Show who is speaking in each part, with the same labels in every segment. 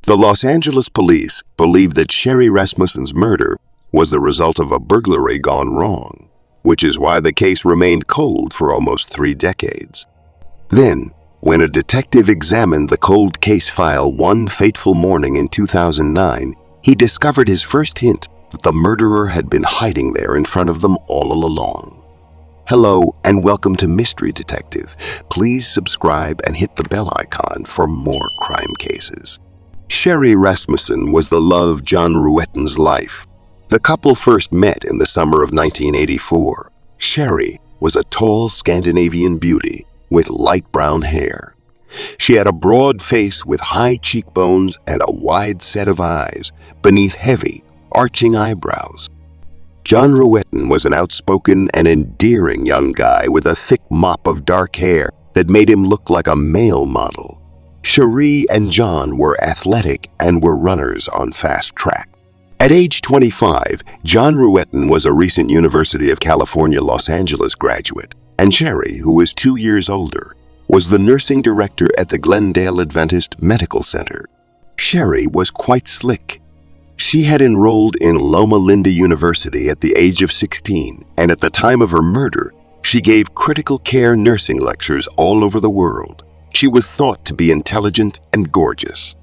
Speaker 1: The Los Angeles police believe that Sherri Rasmussen's murder was the result of a burglary gone wrong, which is why the case remained cold for almost 3 decades. Then, when a detective examined the cold case file one fateful morning in 2009, he discovered his first hint that the murderer had been hiding there in front of them all along. Hello and welcome to Mystery Detective. Please subscribe and hit the bell icon for more crime cases. Sherri Rasmussen was the love of John Ruetten's life. The couple first met in the summer of 1984. Sherri was a tall Scandinavian beauty with light brown hair. She had a broad face with high cheekbones and a wide set of eyes beneath heavy, arching eyebrows. John Ruetten was an outspoken and endearing young guy with a thick mop of dark hair that made him look like a male model. Sherri and John were athletic and were runners on fast track. At age 25, John Ruetten was a recent University of California, Los Angeles graduate, and Sherri, who was 2 years older, was the nursing director at the Glendale Adventist Medical Center. Sherri was quite slick. She had enrolled in Loma Linda University at the age of 16, and at the time of her murder, she gave critical care nursing lectures all over the world. She was thought to be intelligent and gorgeous.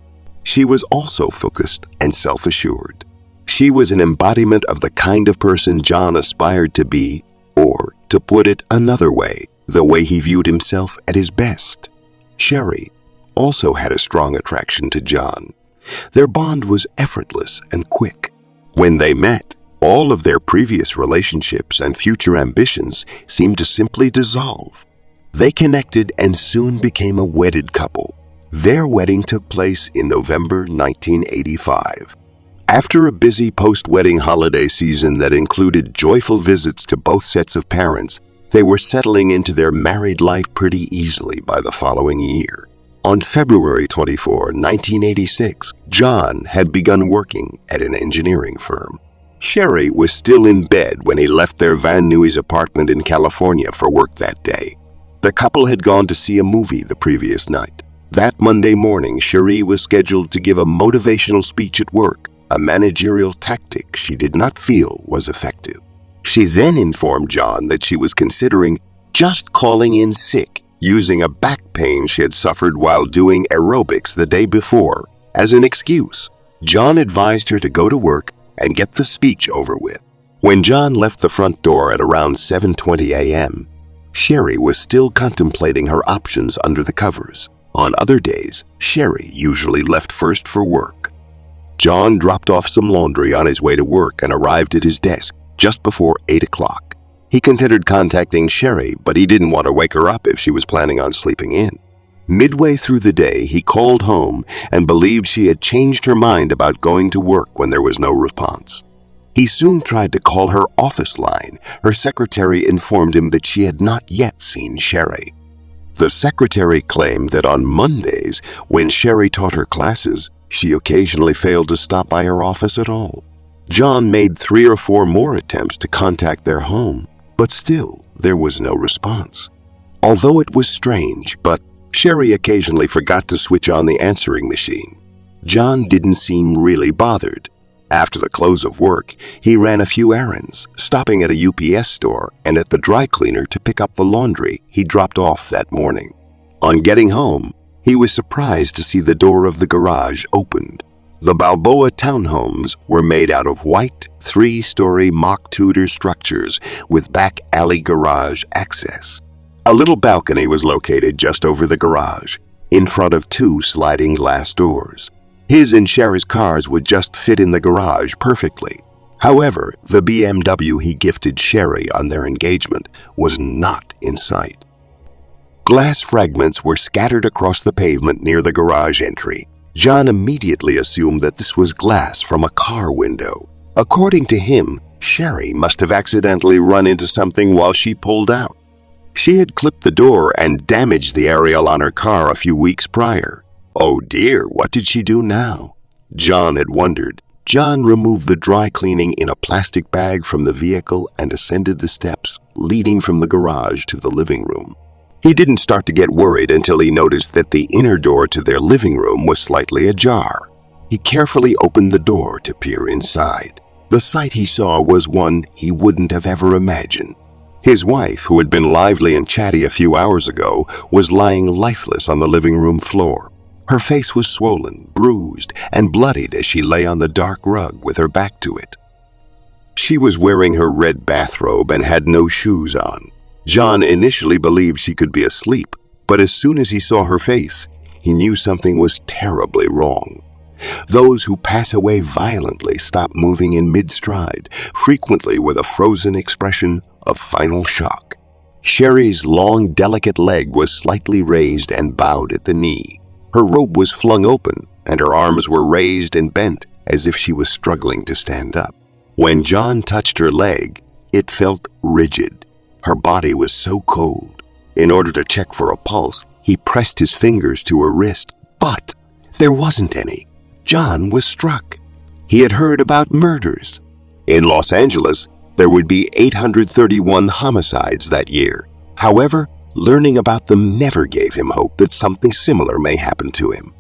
Speaker 1: She was also focused and self-assured. She was an embodiment of the kind of person John aspired to be, or, to put it another way, the way he viewed himself at his best. Sherri also had a strong attraction to John. Their bond was effortless and quick. When they met, all of their previous relationships and future ambitions seemed to simply dissolve. They connected and soon became a wedded couple. Their wedding took place in November 1985. After a busy post-wedding holiday season that included joyful visits to both sets of parents, they were settling into their married life pretty easily by the following year. On February 24, 1986, John had begun working at an engineering firm. Sherri was still in bed when he left their Van Nuys apartment in California for work that day. The couple had gone to see a movie the previous night. That Monday morning, Sherri was scheduled to give a motivational speech at work, a managerial tactic she did not feel was effective. She then informed John that she was considering just calling in sick, using a back pain she had suffered while doing aerobics the day before as an excuse. John advised her to go to work and get the speech over with. When John left the front door at around 7:20 a.m., Sherri was still contemplating her options under the covers. On other days, Sherri usually left first for work. John dropped off some laundry on his way to work and arrived at his desk just before 8 o'clock. He considered contacting Sherri, but he didn't want to wake her up if she was planning on sleeping in. Midway through the day, he called home and believed she had changed her mind about going to work when there was no response. He soon tried to call her office line. Her secretary informed him that she had not yet seen Sherri. The secretary claimed that on Mondays, when Sherri taught her classes, she occasionally failed to stop by her office at all. John made 3 or 4 more attempts to contact their home, but still there was no response. Although it was strange, but Sherri occasionally forgot to switch on the answering machine. John didn't seem really bothered. After the close of work, he ran a few errands, stopping at a UPS store and at the dry cleaner to pick up the laundry he dropped off that morning. On getting home, he was surprised to see the door of the garage opened. The Balboa townhomes were made out of white, 3-story mock Tudor structures with back alley garage access. A little balcony was located just over the garage, in front of 2 sliding glass doors. His and Sherri's cars would just fit in the garage perfectly. However, the BMW he gifted Sherri on their engagement was not in sight. Glass fragments were scattered across the pavement near the garage entry. John immediately assumed that this was glass from a car window. According to him, Sherri must have accidentally run into something while she pulled out. She had clipped the door and damaged the aerial on her car a few weeks prior. Oh dear, what did she do now? John had wondered. John removed the dry cleaning in a plastic bag from the vehicle and ascended the steps leading from the garage to the living room. He didn't start to get worried until he noticed that the inner door to their living room was slightly ajar. He carefully opened the door to peer inside. The sight he saw was one he wouldn't have ever imagined. His wife, who had been lively and chatty a few hours ago, was lying lifeless on the living room floor. Her face was swollen, bruised, and bloodied as she lay on the dark rug with her back to it. She was wearing her red bathrobe and had no shoes on. John initially believed she could be asleep, but as soon as he saw her face, he knew something was terribly wrong. Those who pass away violently stop moving in mid-stride, frequently with a frozen expression of final shock. Sherri's long, delicate leg was slightly raised and bowed at the knee. Her robe was flung open, and her arms were raised and bent as if she was struggling to stand up. When John touched her leg, it felt rigid. Her body was so cold. In order to check for a pulse, he pressed his fingers to her wrist, but there wasn't any. John was struck. He had heard about murders. In Los Angeles, there would be 831 homicides that year. However, learning about them never gave him hope that something similar may happen to him.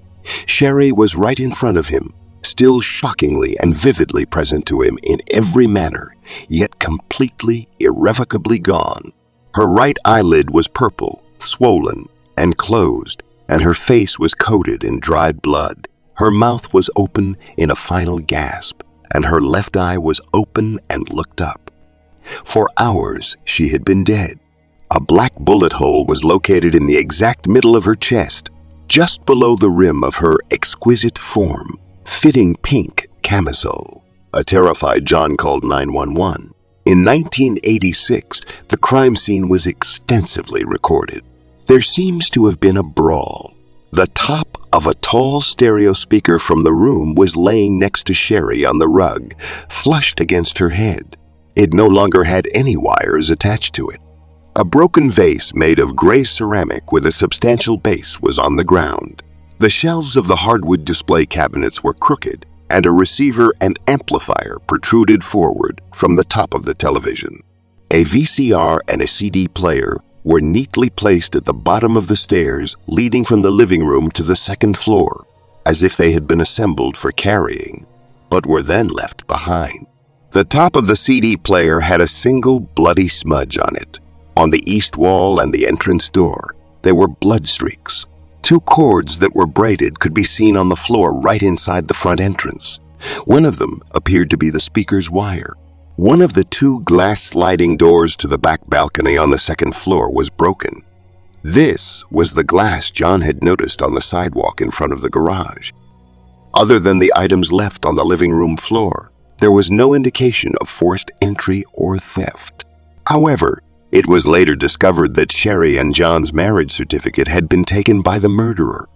Speaker 1: Sherri was right in front of him, still shockingly and vividly present to him in every manner, yet completely, irrevocably gone. Her right eyelid was purple, swollen, and closed, and her face was coated in dried blood. Her mouth was open in a final gasp, and her left eye was open and looked up. For hours, she had been dead. A black bullet hole was located in the exact middle of her chest, just below the rim of her exquisite form, fitting pink camisole. A terrified John called 911. In 1986, the crime scene was extensively recorded. There seems to have been a brawl. The top of a tall stereo speaker from the room was laying next to Sherri on the rug, flushed against her head. It no longer had any wires attached to it. A broken vase made of gray ceramic with a substantial base was on the ground. The shelves of the hardwood display cabinets were crooked, and a receiver and amplifier protruded forward from the top of the television. A VCR and a CD player were neatly placed at the bottom of the stairs leading from the living room to the second floor, as if they had been assembled for carrying, but were then left behind. The top of the CD player had a single bloody smudge on it. On the east wall and the entrance door, there were blood streaks. 2 cords that were braided could be seen on the floor right inside the front entrance. One of them appeared to be the speaker's wire. One of the 2 glass sliding doors to the back balcony on the second floor was broken. This was the glass John had noticed on the sidewalk in front of the garage. Other than the items left on the living room floor, there was no indication of forced entry or theft. However, it was later discovered that Sherri and John's marriage certificate had been taken by the murderer.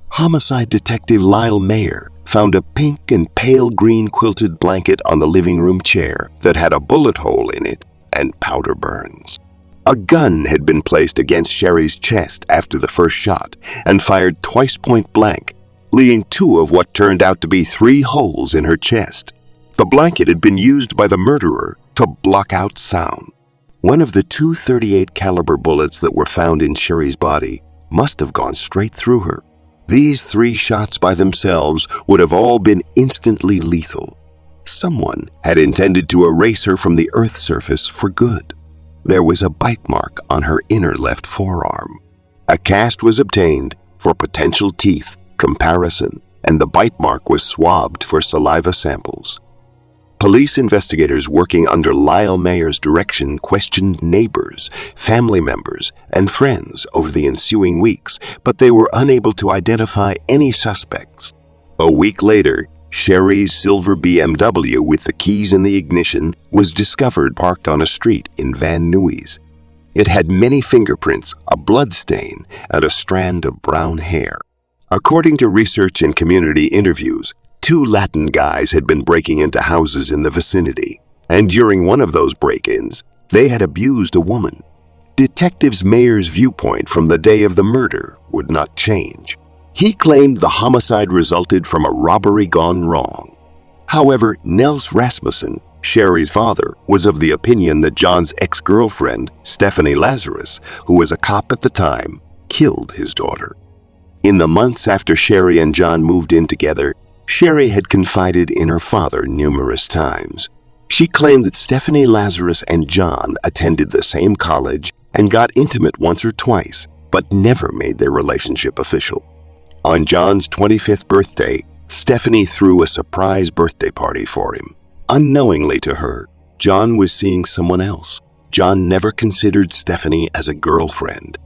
Speaker 1: Homicide detective Lyle Mayer found a pink and pale green quilted blanket on the living room chair that had a bullet hole in it and powder burns. A gun had been placed against Sherri's chest after the first shot and fired twice point blank, leaving 2 of what turned out to be 3 holes in her chest. The blanket had been used by the murderer to block out sound. One of the 2 .38 caliber bullets that were found in Sherri's body must have gone straight through her. These 3 shots by themselves would have all been instantly lethal. Someone had intended to erase her from the Earth's surface for good. There was a bite mark on her inner left forearm. A cast was obtained for potential teeth comparison, and the bite mark was swabbed for saliva samples. Police investigators working under Lyle Mayer's direction questioned neighbors, family members, and friends over the ensuing weeks, but they were unable to identify any suspects. A week later, Sherri's silver BMW with the keys in the ignition was discovered parked on a street in Van Nuys. It had many fingerprints, a blood stain, and a strand of brown hair. According to research and community interviews, 2 Latin guys had been breaking into houses in the vicinity, and during one of those break-ins, they had abused a woman. Detectives Mayer's viewpoint from the day of the murder would not change. He claimed the homicide resulted from a robbery gone wrong. However, Nels Rasmussen, Sherri's father, was of the opinion that John's ex-girlfriend, Stephanie Lazarus, who was a cop at the time, killed his daughter. In the months after Sherri and John moved in together, Sherri had confided in her father numerous times. She claimed that Stephanie Lazarus and John attended the same college and got intimate once or twice, but never made their relationship official. On John's 25th birthday, Stephanie threw a surprise birthday party for him. Unknowingly to her, John was seeing someone else. John never considered Stephanie as a girlfriend,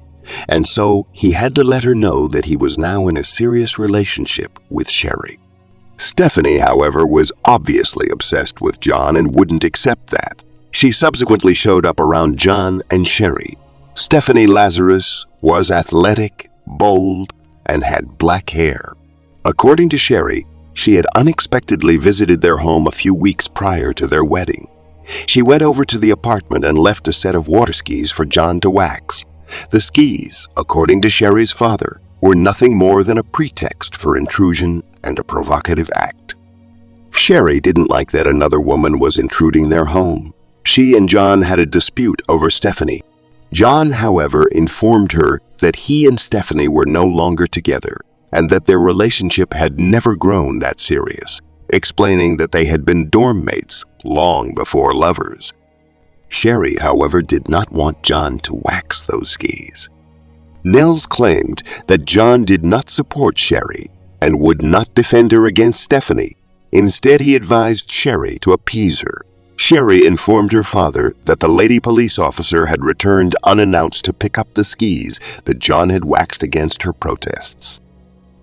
Speaker 1: and so he had to let her know that he was now in a serious relationship with Sherri. Stephanie, however, was obviously obsessed with John and wouldn't accept that. She subsequently showed up around John and Sherri. Stephanie Lazarus was athletic, bold, and had black hair. According to Sherri, she had unexpectedly visited their home a few weeks prior to their wedding. She went over to the apartment and left a set of water skis for John to wax. The skis, according to Sherri's father, were nothing more than a pretext for intrusion and a provocative act. Sherri didn't like that another woman was intruding their home. She and John had a dispute over Stephanie. John, however, informed her that he and Stephanie were no longer together and that their relationship had never grown that serious, explaining that they had been dorm mates long before lovers. Sherri, however, did not want John to wax those skis. Nels claimed that John did not support Sherri and would not defend her against Stephanie. Instead, he advised Sherri to appease her. Sherri informed her father that the lady police officer had returned unannounced to pick up the skis that John had waxed against her protests.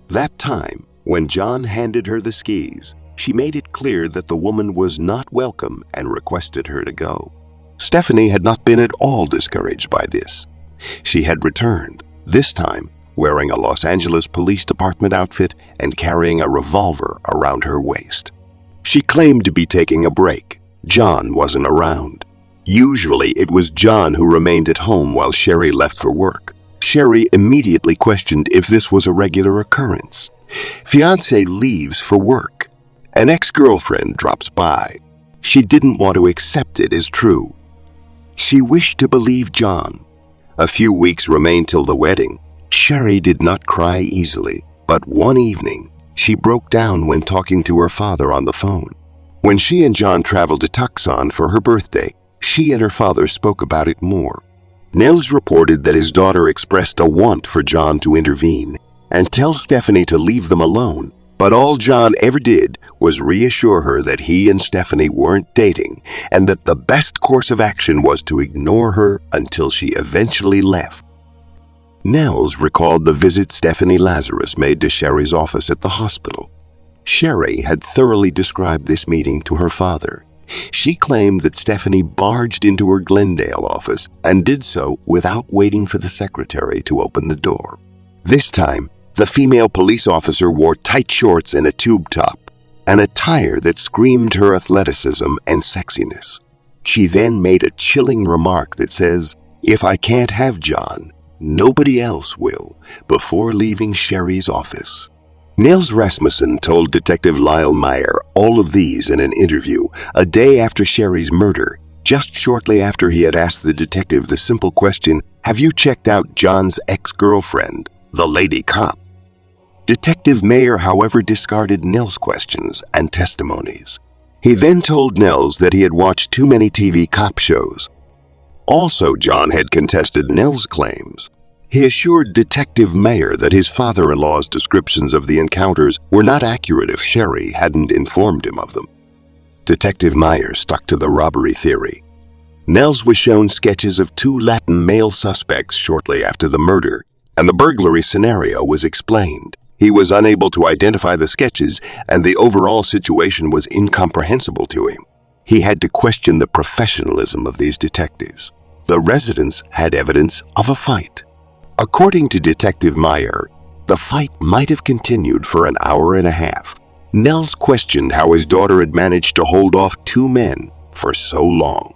Speaker 1: That time, when John handed her the skis, she made it clear that the woman was not welcome and requested her to go. Stephanie had not been at all discouraged by this. She had returned, this time wearing a Los Angeles Police Department outfit and carrying a revolver around her waist. She claimed to be taking a break. John wasn't around. Usually, it was John who remained at home while Sherri left for work. Sherri immediately questioned if this was a regular occurrence. Fiancé leaves for work. An ex-girlfriend drops by. She didn't want to accept it as true. She wished to believe John. A few weeks remained till the wedding. Sherri did not cry easily, but one evening, she broke down when talking to her father on the phone. When she and John traveled to Tucson for her birthday, she and her father spoke about it more. Nels reported that his daughter expressed a want for John to intervene and tell Stephanie to leave them alone, but all John ever did was reassure her that he and Stephanie weren't dating and that the best course of action was to ignore her until she eventually left. Nels recalled the visit Stephanie Lazarus made to Sherri's office at the hospital. Sherri had thoroughly described this meeting to her father. She claimed that Stephanie barged into her Glendale office and did so without waiting for the secretary to open the door. This time, the female police officer wore tight shorts and a tube top, an attire that screamed her athleticism and sexiness. She then made a chilling remark that says, "If I can't have John, nobody else will," before leaving Sherri's office. Sherri Rasmussen told Detective Lyle Meyer all of these in an interview a day after Sherri's murder, just shortly after he had asked the detective the simple question, "Have you checked out John's ex-girlfriend, the lady cop?" Detective Meyer, however, discarded Nels' questions and testimonies. He then told Nels that he had watched too many TV cop shows. Also, John had contested Nels' claims. He assured Detective Meyer that his father-in-law's descriptions of the encounters were not accurate if Sherri hadn't informed him of them. Detective Meyer stuck to the robbery theory. Nels was shown sketches of two Latin male suspects shortly after the murder, and the burglary scenario was explained. He was unable to identify the sketches, and the overall situation was incomprehensible to him. He had to question the professionalism of these detectives. The residents had evidence of a fight. According to Detective Meyer, the fight might have continued for an hour and a half. Nels questioned how his daughter had managed to hold off two men for so long.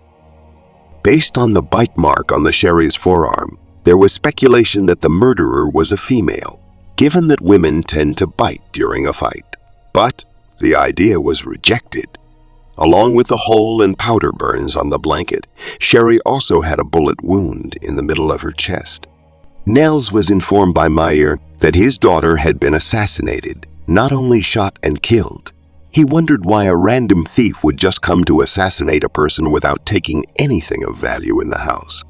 Speaker 1: Based on the bite mark on the Sherri's forearm, there was speculation that the murderer was a female, given that women tend to bite during a fight. But the idea was rejected. Along with the hole and powder burns on the blanket, Sherri also had a bullet wound in the middle of her chest. Nels was informed by Meyer that his daughter had been assassinated not only shot and killed, he wondered why a random thief would just come to assassinate a person without taking anything of value in the house.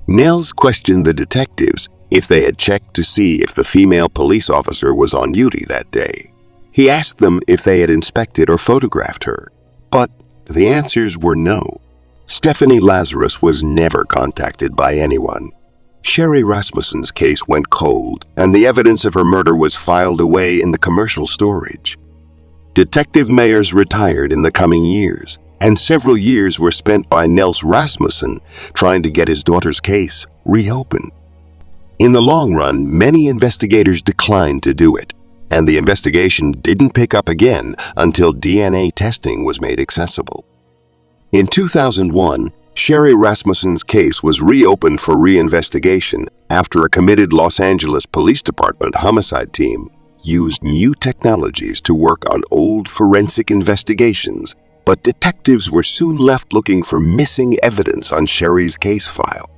Speaker 1: Nels questioned the detectives if they had checked to see if the female police officer was on duty that day. He asked them if they had inspected or photographed her, but the answers were no. Stephanie Lazarus was never contacted by anyone. Sherri Rasmussen's case went cold, and the evidence of her murder was filed away in the commercial storage. Detective Mayers retired in the coming years, and several years were spent by Nels Rasmussen trying to get his daughter's case reopened. In the long run, many investigators declined to do it, and the investigation didn't pick up again until DNA testing was made accessible. In 2001, Sherri Rasmussen's case was reopened for reinvestigation after a committed Los Angeles Police Department homicide team used new technologies to work on old forensic investigations, but detectives were soon left looking for missing evidence on Sherri's case file.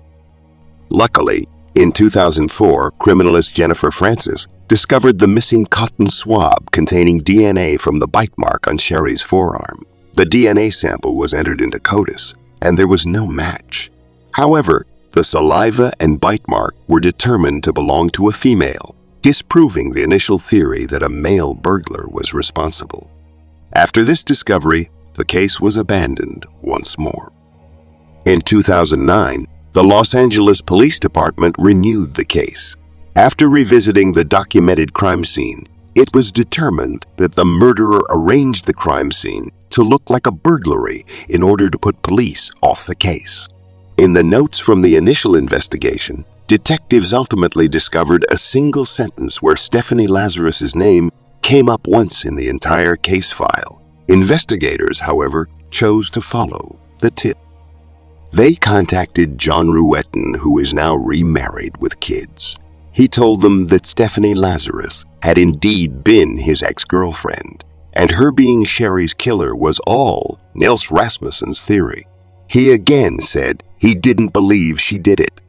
Speaker 1: Luckily, in 2004, criminalist Jennifer Francis discovered the missing cotton swab containing DNA from the bite mark on Sherri's forearm. The DNA sample was entered into CODIS, and there was no match. However, the saliva and bite mark were determined to belong to a female, disproving the initial theory that a male burglar was responsible. After this discovery, the case was abandoned once more. In 2009, the Los Angeles Police Department renewed the case. After revisiting the documented crime scene, it was determined that the murderer arranged the crime scene to look like a burglary in order to put police off the case. In the notes from the initial investigation, detectives ultimately discovered a single sentence where Stephanie Lazarus's name came up once in the entire case file. Investigators, however, chose to follow the tip. They contacted John Ruetten, who is now remarried with kids. He told them that Stephanie Lazarus had indeed been his ex-girlfriend, and her being Sherri's killer was all Nels Rasmussen's theory. He again said he didn't believe she did it.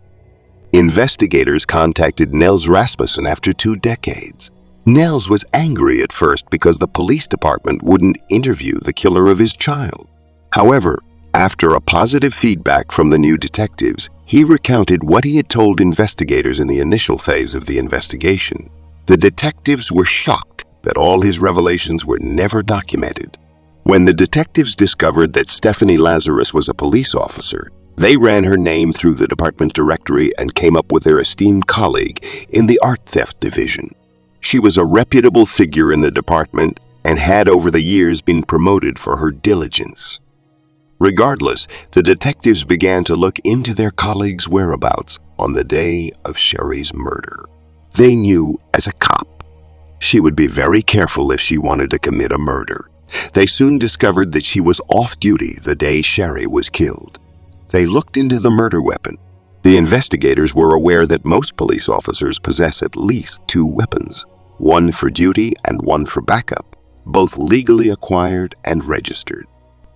Speaker 1: Investigators contacted Nels Rasmussen after 2 decades. Nels was angry at first because the police department wouldn't interview the killer of his child. However, after a positive feedback from the new detectives, he recounted what he had told investigators in the initial phase of the investigation. The detectives were shocked that all his revelations were never documented. When the detectives discovered that Stephanie Lazarus was a police officer, they ran her name through the department directory and came up with their esteemed colleague in the art theft division. She was a reputable figure in the department and had over the years been promoted for her diligence. Regardless, the detectives began to look into their colleague's whereabouts on the day of Sherri's murder. They knew, as a cop, she would be very careful if she wanted to commit a murder. They soon discovered that she was off duty the day Sherri was killed. They looked into the murder weapon. The investigators were aware that most police officers possess at least 2 weapons, one for duty and one for backup, both legally acquired and registered.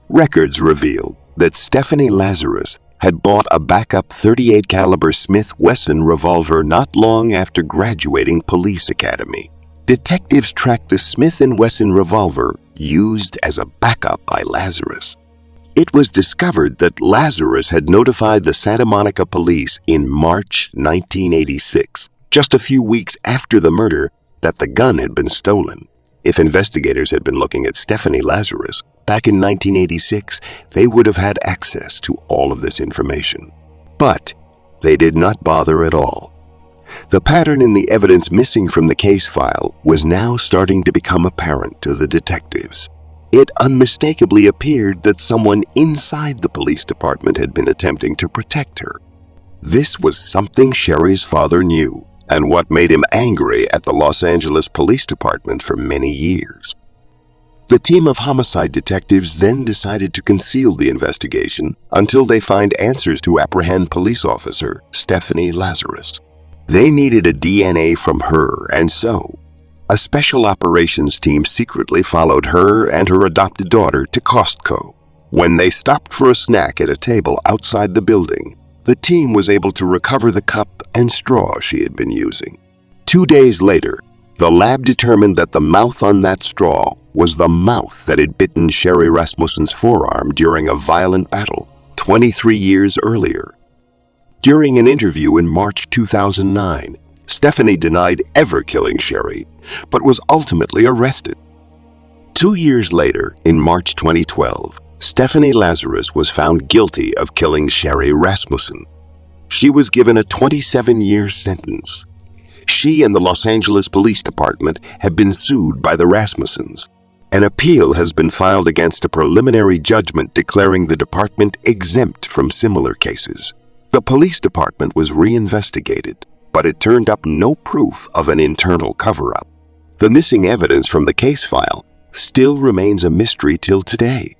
Speaker 1: Records revealed that Stephanie Lazarus had bought a backup .38 caliber Smith & Wesson revolver not long after graduating police academy. Detectives tracked the Smith & Wesson revolver used as a backup by Lazarus. It was discovered that Lazarus had notified the Santa Monica police in March 1986, just a few weeks after the murder, that the gun had been stolen. If investigators had been looking at Stephanie Lazarus back in 1986, they would have had access to all of this information. But they did not bother at all. The pattern in the evidence missing from the case file was now starting to become apparent to the detectives. It unmistakably appeared that someone inside the police department had been attempting to protect her. This was something Sherri's father knew, and what made him angry at the Los Angeles Police Department for many years. The team of homicide detectives then decided to conceal the investigation until they find answers to apprehend police officer Stephanie Lazarus. They needed a DNA from her, and so a special operations team secretly followed her and her adopted daughter to Costco. When they stopped for a snack at a table outside the building, the team was able to recover the cup and straw she had been using. 2 days later, The lab determined that the mouth on that straw was the mouth that had bitten Sherri Rasmussen's forearm during a violent battle 23 years earlier. During an interview in March 2009, Stephanie denied ever killing Sherri, but was ultimately arrested. 2 years later, in March 2012, Stephanie Lazarus was found guilty of killing Sherri Rasmussen. She was given a 27-year sentence. She and the Los Angeles Police Department have been sued by the Rasmussens. An appeal has been filed against a preliminary judgment declaring the department exempt from similar cases. The police department was reinvestigated, but it turned up no proof of an internal cover-up. The missing evidence from the case file still remains a mystery till today.